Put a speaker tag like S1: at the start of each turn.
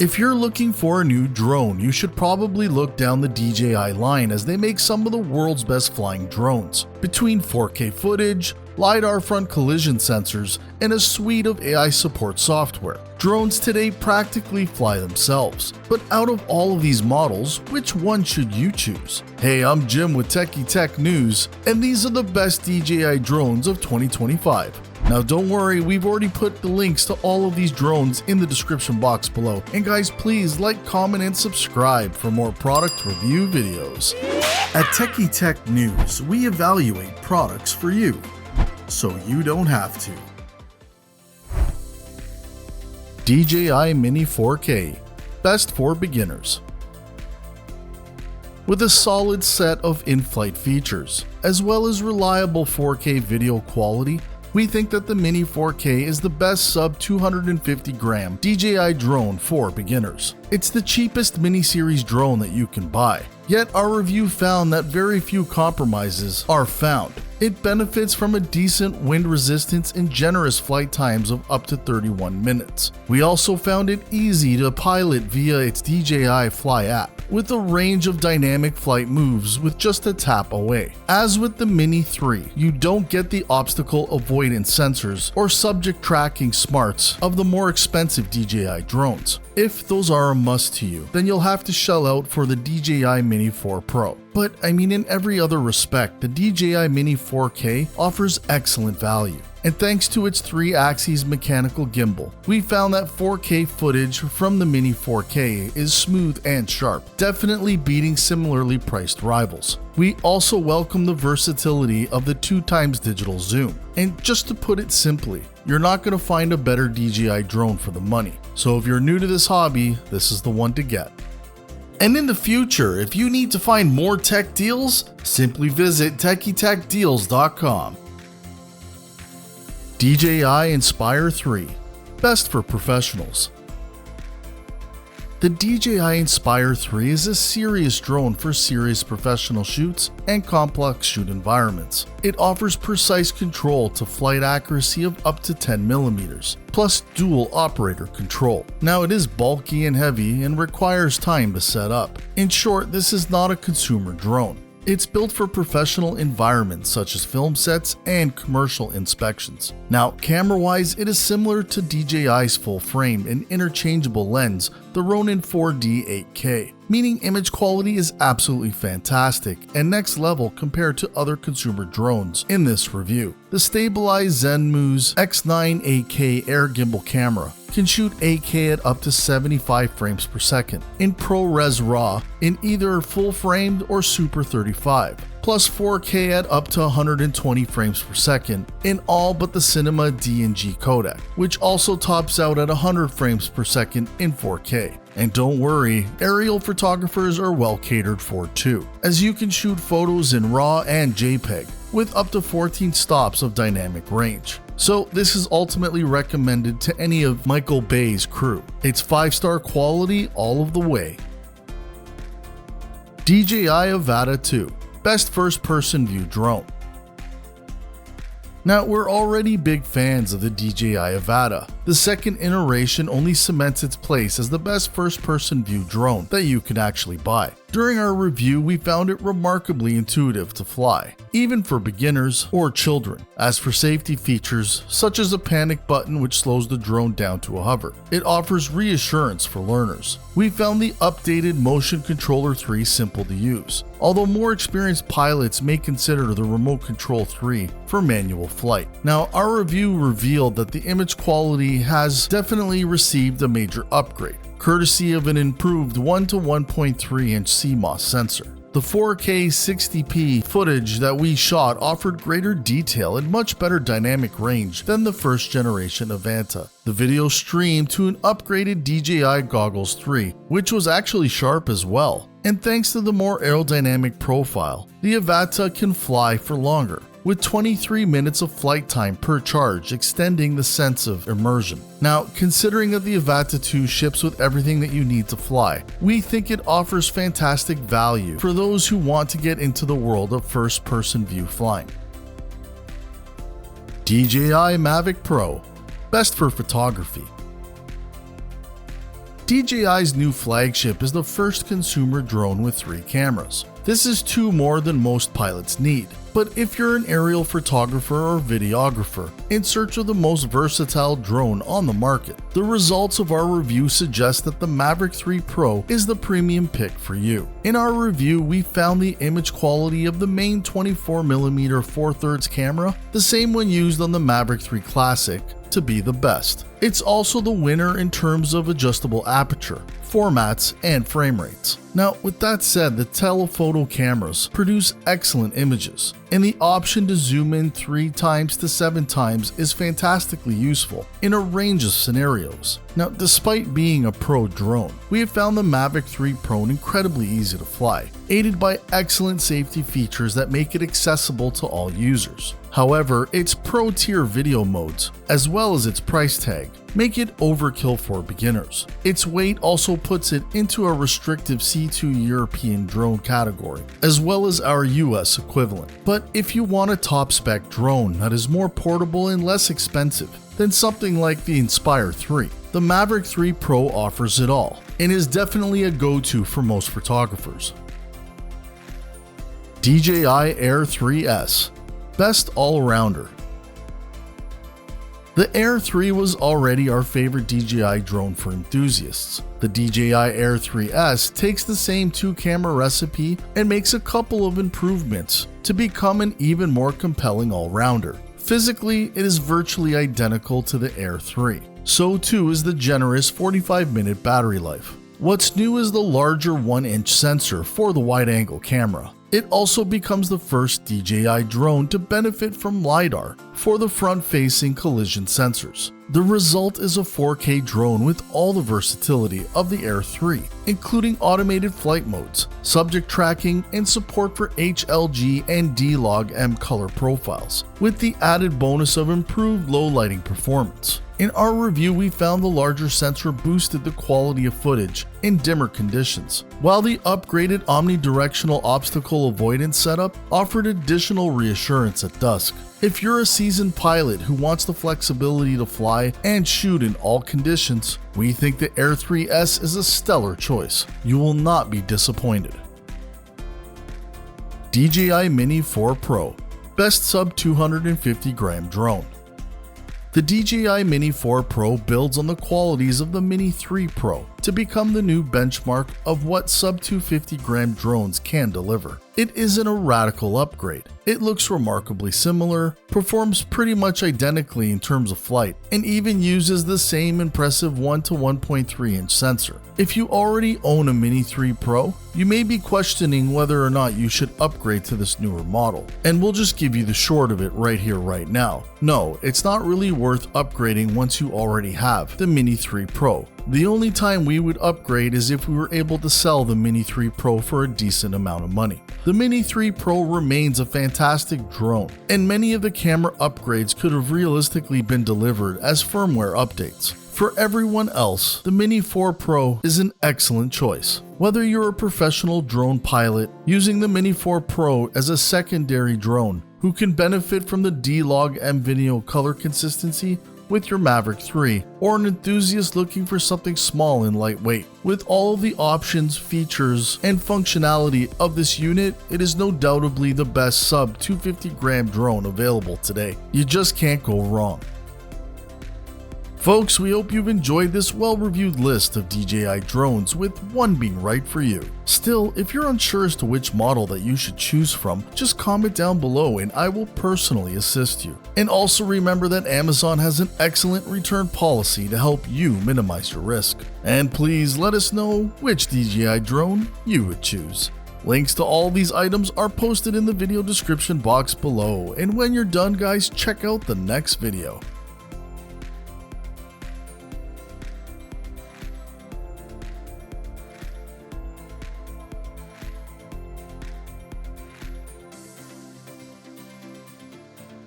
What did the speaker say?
S1: If you're looking for a new drone, you should probably look down the DJI line as they make some of the world's best flying drones. Between 4K footage, LiDAR front collision sensors, and a suite of AI support software, drones today practically fly themselves. But out of all of these models, which one should you choose? Hey, I'm Jim with Techie Tech News, and these are the best DJI drones of 2025. Now don't worry, we've already put the links to all of these drones in the description box below. And guys, please like, comment, and subscribe for more product review videos. At Techie Tech News, we evaluate products for you, so you don't have to. DJI Mini 4K, best for beginners. With a solid set of in-flight features, as well as reliable 4K video quality, we think that the Mini 4K is the best sub 250 gram DJI drone for beginners. It's the cheapest mini-series drone that you can buy. Yet our review found that very few compromises are found. It benefits from a decent wind resistance and generous flight times of up to 31 minutes. We also found it easy to pilot via its DJI Fly app, with a range of dynamic flight moves with just a tap away. As with the Mini 3, you don't get the obstacle avoidance sensors or subject tracking smarts of the more expensive DJI drones. If those are a must to you, then you'll have to shell out for the DJI Mini 4 Pro. But I mean, in every other respect, the DJI Mini 4K offers excellent value. And thanks to its 3-axis mechanical gimbal, we found that 4K footage from the Mini 4K is smooth and sharp, definitely beating similarly priced rivals. We also welcome the versatility of the 2x digital zoom. And just to put it simply, you're not going to find a better DJI drone for the money. So if you're new to this hobby, this is the one to get. And in the future, if you need to find more tech deals, simply visit techietechdeals.com. DJI Inspire 3, best for professionals. The DJI Inspire 3 is a serious drone for serious professional shoots and complex shoot environments. It offers precise control to flight accuracy of up to 10 millimeters, plus dual operator control. Now it is bulky and heavy and requires time to set up. In short, this is not a consumer drone. It's built for professional environments such as film sets and commercial inspections. Now, camera-wise, it is similar to DJI's full-frame and interchangeable lens, the Ronin 4D 8K, meaning image quality is absolutely fantastic and next level compared to other consumer drones in this review. The stabilized Zenmuse X9 8K Air gimbal camera can shoot 8K at up to 75 frames per second in ProRes RAW in either full-framed or Super 35, plus 4K at up to 120 frames per second in all but the Cinema D&G codec, which also tops out at 100 frames per second in 4K. And don't worry, aerial photographers are well catered for too, as you can shoot photos in RAW and JPEG with up to 14 stops of dynamic range. So this is ultimately recommended to any of Michael Bay's crew. It's 5-star quality all of the way. DJI Avata 2, best first-person view drone. Now, we're already big fans of the DJI Avata. The second iteration only cements its place as the best first-person view drone that you can actually buy. During our review, we found it remarkably intuitive to fly, even for beginners or children. As for safety features, such as a panic button which slows the drone down to a hover, it offers reassurance for learners. We found the updated Motion Controller 3 simple to use, although more experienced pilots may consider the Remote Control 3 for manual flight. Now, our review revealed that the image quality has definitely received a major upgrade, courtesy of an improved 1 to 1.3 inch CMOS sensor. The 4K 60p footage that we shot offered greater detail and much better dynamic range than the first generation Avata. The video streamed to an upgraded DJI Goggles 3, which was actually sharp as well. And thanks to the more aerodynamic profile, the Avata can fly for longer, with 23 minutes of flight time per charge, extending the sense of immersion. Now, considering that the Avata 2 ships with everything that you need to fly, we think it offers fantastic value for those who want to get into the world of first-person view flying. DJI Mavic Pro, best for photography. DJI's new flagship is the first consumer drone with 3 cameras. This is 2 more than most pilots need. But if you're an aerial photographer or videographer in search of the most versatile drone on the market, the results of our review suggest that the Mavic 3 Pro is the premium pick for you. In our review, we found the image quality of the main 24mm 4/3 camera, the same one used on the Mavic 3 Classic, to be the best. It's also the winner in terms of adjustable aperture, formats, and frame rates. Now, with that said, the telephoto cameras produce excellent images, and the option to zoom in 3 times to 7 times is fantastically useful in a range of scenarios. Now, despite being a pro drone, we have found the Mavic 3 Pro incredibly easy to fly, aided by excellent safety features that make it accessible to all users. However, its pro-tier video modes, as well as its price tag, make it overkill for beginners. Its weight also puts it into a restrictive C2 European drone category, as well as our US equivalent. But if you want a top-spec drone that is more portable and less expensive than something like the Inspire 3, the Mavic 3 Pro offers it all, and is definitely a go-to for most photographers. DJI Air 3S. Best all-rounder. The Air 3 was already our favorite DJI drone for enthusiasts. The DJI Air 3S takes the same 2-camera recipe and makes a couple of improvements to become an even more compelling all-rounder. Physically, it is virtually identical to the Air 3. So too is the generous 45-minute battery life. What's new is the larger 1-inch sensor for the wide-angle camera. It also becomes the first DJI drone to benefit from LiDAR for the front-facing collision sensors. The result is a 4K drone with all the versatility of the Air 3, including automated flight modes, subject tracking, and support for HLG and D-Log-M color profiles, with the added bonus of improved low lighting performance. In our review, we found the larger sensor boosted the quality of footage in dimmer conditions, while the upgraded omnidirectional obstacle avoidance setup offered additional reassurance at dusk. If you're a seasoned pilot who wants the flexibility to fly and shoot in all conditions, we think the Air 3S is a stellar choice. You will not be disappointed. DJI Mini 4 Pro. Best sub 250 gram drone. The DJI Mini 4 Pro builds on the qualities of the Mini 3 Pro to become the new benchmark of what sub 250 gram drones can deliver. It isn't a radical upgrade. It looks remarkably similar, performs pretty much identically in terms of flight, and even uses the same impressive 1 to 1.3 inch sensor. If you already own a Mini 3 Pro, you may be questioning whether or not you should upgrade to this newer model. And we'll just give you the short of it right here, right now. No, it's not really worth upgrading once you already have the Mini 3 Pro. The only time we would upgrade is if we were able to sell the Mini 3 Pro for a decent amount of money. The Mini 3 Pro remains a fantastic drone, and many of the camera upgrades could have realistically been delivered as firmware updates. For everyone else, the Mini 4 Pro is an excellent choice. Whether you're a professional drone pilot using the Mini 4 Pro as a secondary drone who can benefit from the D-Log-M video color consistency with your Mavic 3, or an enthusiast looking for something small and lightweight. With all of the options, features, and functionality of this unit, it is no doubtably the best sub 250 gram drone available today. You just can't go wrong. Folks, we hope you've enjoyed this well-reviewed list of DJI drones, with one being right for you. Still, if you're unsure as to which model that you should choose from, just comment down below and I will personally assist you. And also remember that Amazon has an excellent return policy to help you minimize your risk. And please let us know which DJI drone you would choose. Links to all these items are posted in the video description box below, and when you're done guys, check out the next video.